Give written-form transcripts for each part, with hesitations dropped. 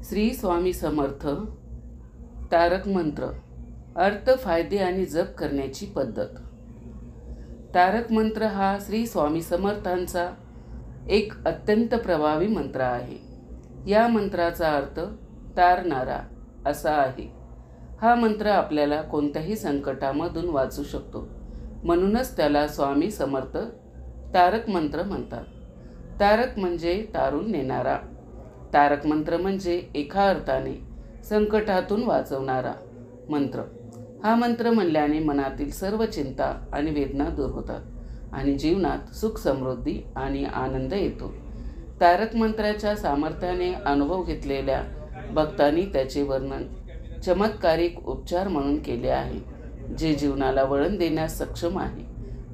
श्री स्वामी समर्थ तारक मंत्र अर्थ, फायदे आणि जप करण्याची पद्धत. तारक मंत्र हा श्री स्वामी समर्थांचा एक अत्यंत प्रभावी मंत्र आहे. या मंत्राचा अर्थ तारणारा असा आहे. हा मंत्र आपल्याला कोणत्याही संकटामधून वाचू शकतो. म्हणूनच त्याला स्वामी समर्थ तारक मंत्र म्हणतात. तारक म्हणजे तारून नेणारा. तारक मंत्र म्हणजे एका अर्थाने संकटातून वाचवणारा मंत्र. हा मंत्र म्हणल्याने मनातील सर्व चिंता आणि वेदना दूर होतात आणि जीवनात सुख, समृद्धी आणि आनंद येतो. तारक मंत्राच्या सामर्थ्याने अनुभव घेतलेल्या भक्तांनी त्याचे वर्णन चमत्कारिक उपचार म्हणून केले आहे, जे जीवनाला वळण देण्यास सक्षम आहे,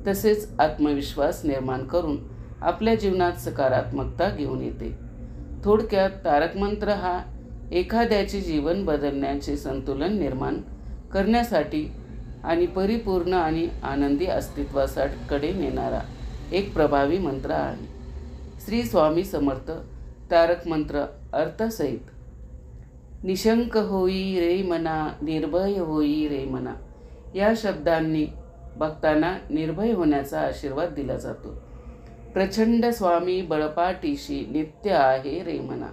तसेच आत्मविश्वास निर्माण करून आपल्या जीवनात सकारात्मकता घेऊन येते. थोडक्यात तारक मंत्र हा एखाद्याचे जीवन बदलण्याचे संतुलन निर्माण करण्यासाठी आणि परिपूर्ण आणि आनंदी अस्तित्वाकडे नेणारा एक प्रभावी मंत्र आहे. श्री स्वामी समर्थ तारक मंत्र अर्थसहित. निशंक होई रे मना, निर्भय होई रे मना. या शब्दांनी भक्तांना निर्भय होण्याचा आशीर्वाद दिला जातो. प्रचंड स्वामी बळपाठीशी नित्य आहे रे मना.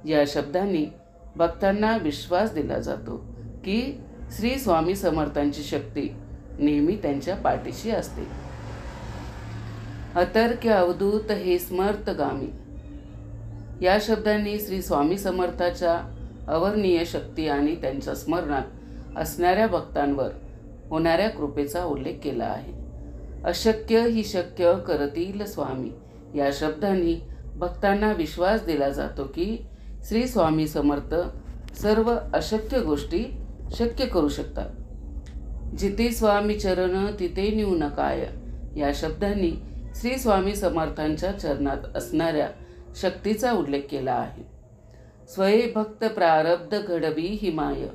या शब्दांनी भक्तांना विश्वास दिला जातो की श्री स्वामी समर्थांची शक्ती नेहमी त्यांच्या पाठीशी असते. अतर्क्य अवधूत हे स्मर्तगामी. या शब्दांनी श्री स्वामी समर्थाच्या अवर्णनीय शक्ती आणि त्यांच्या स्मरणात असणाऱ्या भक्तांवर होणाऱ्या कृपेचा उल्लेख केला आहे. अशक्य ही शक्य करतील स्वामी. या शब्दांनी भक्तांना विश्वास दिला जातो की श्री स्वामी समर्थ सर्व अशक्य गोष्टी शक्य करू शकतात. जिथे स्वामी चरण तिथे न्यून काय. या शब्दांनी श्री स्वामी समर्थांच्या चरणात असणाऱ्या शक्तीचा उल्लेख केला आहे. स्वये भक्त प्रारब्ध घडवी हिमाय.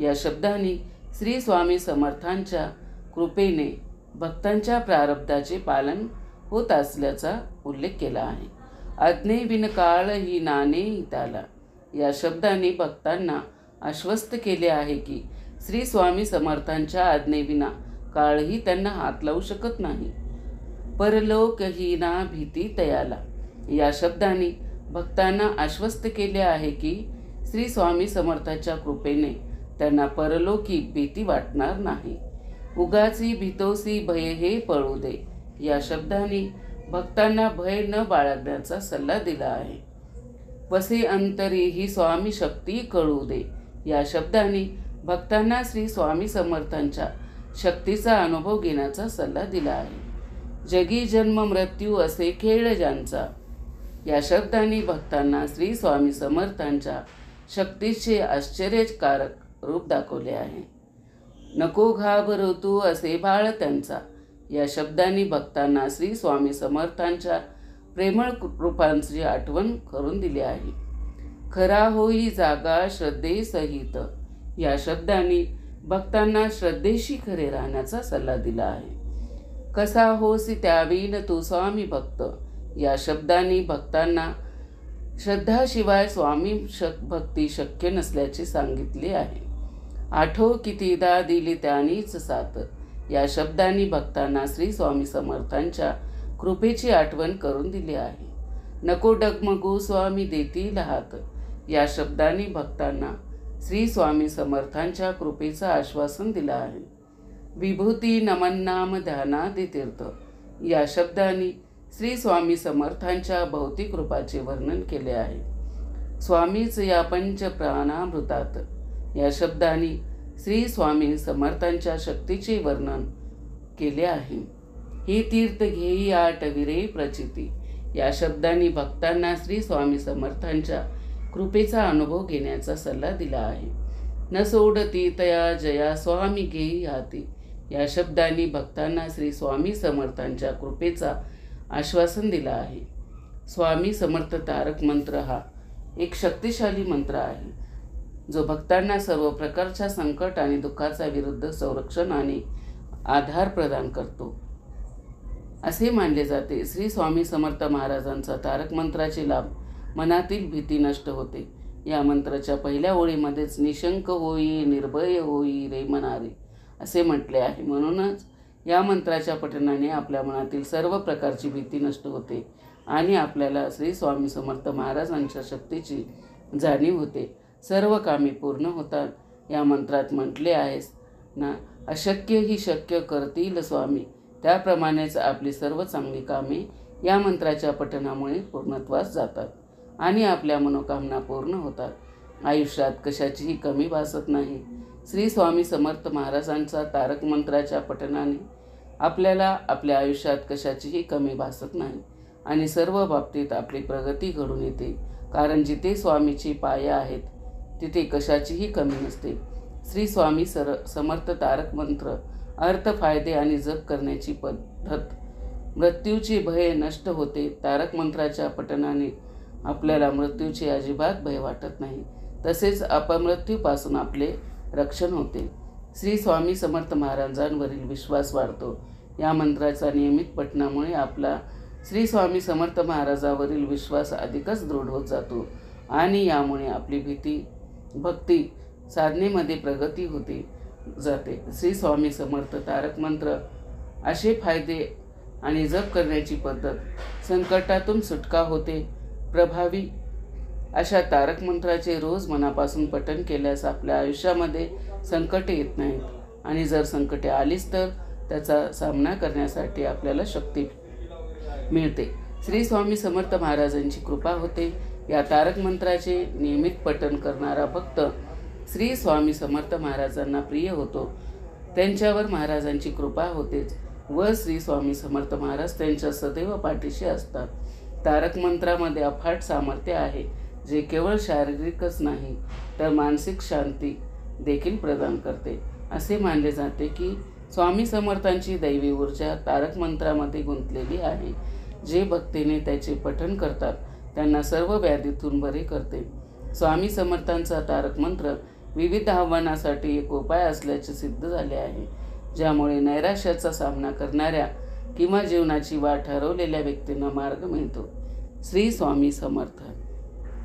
या शब्दांनी श्री स्वामी समर्थांच्या कृपेने भक्तांच्या प्रारब्धाचे पालन होत असल्याचा उल्लेख केला आहे. आज्ञेविन काळ ही नाणे हिताला. या शब्दांनी भक्तांना आश्वस्त केले आहे की श्री स्वामी समर्थांच्या आज्ञेविना काळही त्यांना हात लावू शकत नाही. परलोक ही ना भीती तयाला. या शब्दांनी भक्तांना आश्वस्त केले आहे की श्री स्वामी समर्थाच्या कृपेने त्यांना परलोकी भीती वाटणार नाही. उगाची भीतोसी भय हे पळू दे. या शब्दांनी भक्तांना भय न बाळगण्याचा सल्ला दिला आहे. वसे अंतरी ही स्वामी शक्ती कळू दे. या शब्दांनी भक्तांना श्री स्वामी समर्थांच्या शक्तीचा अनुभव घेण्याचा सल्ला दिला आहे. जगी जन्म मृत्यू असे खेळ ज्यांचा. या शब्दांनी भक्तांना श्री स्वामी समर्थांच्या शक्तीचे आश्चर्यकारक रूप दाखवले आहे. नको घाबरू तू असे बाळ त्यांचा. या शब्दांनी भक्तांना श्री स्वामी समर्थांच्या प्रेमळ रूपांची आठवण करून दिली आहे. खरा होई जागा श्रद्धेसहित. या शब्दांनी भक्तांना श्रद्धेशी खरे राहण्याचा सल्ला दिला आहे. कसा होसी त्यावीन तू स्वामी भक्त. या शब्दांनी भक्तांना श्रद्धाशिवाय स्वामी भक्ती शक्य नसल्याचे सांगितले आहे. आठो कितीदा दिली त्यांनीच साथ. या शब्दांनी भक्तांना श्री स्वामी समर्थांच्या कृपेची आठवण करून दिली आहे. नको डगमगू स्वामी देतील हात. या शब्दांनी भक्तांना श्री स्वामी समर्थांच्या कृपेचं आश्वासन दिलं आहे. विभूती नमन नाम ध्यानादि तीर्थ. या शब्दांनी श्री स्वामी समर्थांच्या भौतिक रूपाचे वर्णन केले आहे. स्वामीच या पंच प्राणामृतात. या शब्दांनी श्री स्वामी समर्थांच्या शक्तीचे वर्णन केले आहे. हे तीर्थ घेई आटविरे प्रचिती. या शब्दांनी भक्तांना श्री स्वामी समर्थांच्या कृपेचा अनुभव घेण्याचा सल्ला दिला आहे. न सोडती तया जया स्वामी घेई हाती. या शब्दांनी भक्तांना श्री स्वामी समर्थांच्या कृपेचा आश्वासन दिला आहे. स्वामी समर्थ तारक मंत्र हा एक शक्तिशाली मंत्र आहे, जो भक्तांना सर्व प्रकारच्या संकट आणि दुःखाचा विरुद्ध संरक्षण आणि आधार प्रदान करतो. असे मानले जाते, श्री स्वामी समर्थ महाराजांचा तारक मंत्राचे लाभ मनातील भीती नष्ट होते, या मंत्राच्या पहिल्या ओळीमध्येच निशंक होई निर्भय होई रे मनारे असे म्हटले आहे. म्हणूनच या मंत्राच्या पठणाने आपल्या मनातील सर्व प्रकारची भीती नष्ट होते आणि आपल्याला श्री स्वामी समर्थ महाराजांच्या शक्तीची जाणीव होते. सर्व कामे पूर्ण होतात. या मंत्रात म्हटले आहेस ना, अशक्य ही शक्य करतील स्वामी. त्याप्रमाणेच आपली सर्व चांगली कामे या मंत्राच्या पठणामुळे पूर्णत्वास जातात आणि आपल्या मनोकामना पूर्ण होतात. आयुष्यात कशाचीही कमी भासत नाही. श्री स्वामी समर्थ महाराजांचा तारक मंत्राच्या पठणाने आपल्याला आपल्या आयुष्यात कशाचीही कमी भासत नाही आणि सर्व बाबतीत आपली प्रगती घडून येते. कारण जिथे स्वामीची पाया आहेत तिथे कशाचीही कमी नसते. श्री स्वामी समर्थ तारक मंत्र, अर्थ, फायदे आणि जप करण्याची पद्धत. मृत्यूचे भय नष्ट होते. तारक मंत्राच्या पठणाने आपल्याला मृत्यूचे अजिबात भय वाटत नाही. तसेच अपमृत्यूपासून आपले रक्षण होते. श्री स्वामी समर्थ महाराजांवरील विश्वास वाढतो. या मंत्राचा नियमित पठणामुळे आपला श्री स्वामी समर्थ महाराजावरील विश्वास अधिकच दृढ होत जातो आणि यामुळे आपली भक्ती साधनेमध्ये प्रगती होते जाते. श्री स्वामी समर्थ तारक मंत्र, असे फायदे आणि जप करण्याची पद्धत. संकटातून सुटका होते. प्रभावी अशा तारक मंत्राचे रोज मनापासून पठण केल्यास आपल्या आयुष्यामध्ये संकटे येत नाहीत आणि जर संकटे आलीच तर त्याचा सामना करण्यासाठी आपल्याला शक्ती मिळते. श्री स्वामी समर्थ महाराजांची कृपा होते. या तारक मंत्राचे नियमित पठण करणारा भक्त श्री स्वामी समर्थ महाराजांना प्रिय होतो. त्यांच्यावर महाराजांची कृपा होतेच व श्री स्वामी समर्थ महाराज त्यांच्या सदैव पाठीशी असतात. तारक मंत्रामध्ये अफाट सामर्थ्य आहे, जे केवळ शारीरिकच नाही तर मानसिक शांती देखील प्रदान करते. असे मानले जाते की स्वामी समर्थांची दैवी ऊर्जा तारक मंत्रामध्ये गुंतलेली आहे. जे भक्तीने त्याचे पठण करतात त्यांना सर्व व्याधीतून बरे करते. स्वामी समर्थांचा तारक मंत्र विविध आव्हानासाठी एक उपाय असल्याचे सिद्ध झाले आहे, ज्यामुळे नैराश्याचा सामना करणाऱ्या किंवा जीवनाची वाट हरवलेल्या व्यक्तींना मार्ग मिळतो. श्री स्वामी समर्थ.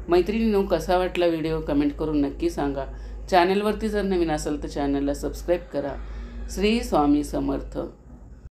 मैत्रिणींनो, कसा वाटला व्हिडिओ कमेंट करून नक्की सांगा. चॅनलवरती जर नवीन असेल तर चॅनलला सबस्क्राईब करा. श्री स्वामी समर्थ.